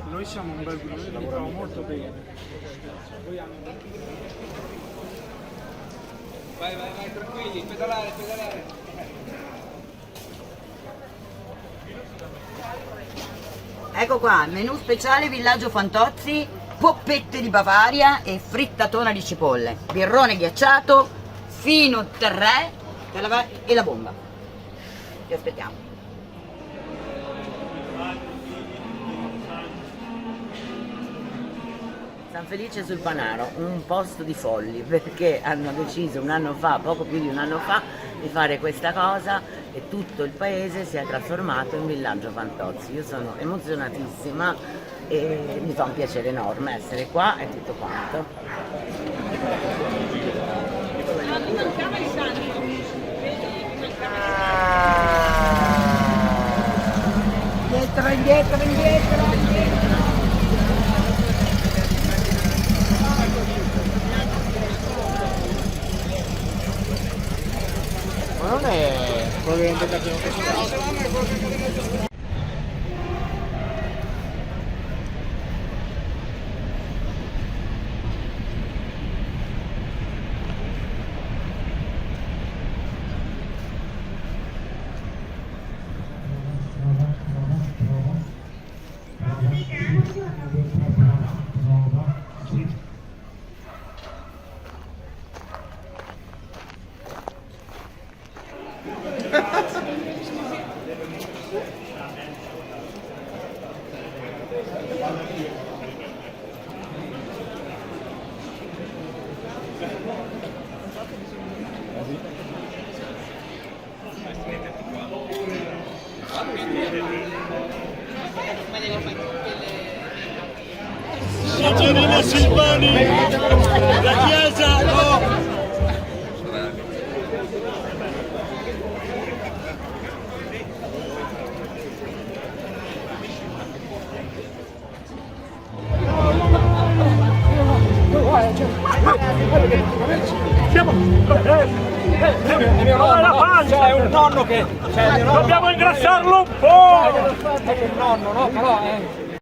Noi siamo un bel gruppo, ci lavoriamo molto bene. Vai, tranquilli, pedalare. Ecco qua, menù speciale Villaggio Fantozzi, poppette di Bavaria e frittatona di cipolle, birrone ghiacciato, fino 3 e la bomba. Ti aspettiamo. San Felice sul Panaro, un posto di folli, perché hanno deciso un anno fa, poco più di un anno fa, di fare questa cosa e tutto il paese si è trasformato in Villaggio Fantozzi. Io sono emozionatissima e mi fa un piacere enorme essere qua e tutto quanto. Mi mancava il sangue, Indietro. Ma non è probabilmente che abbiamo questo. Signorina Silvani, la chiesa no! La pancia è un nonno che... dobbiamo ingrassarlo un po'! È il nonno, no? Però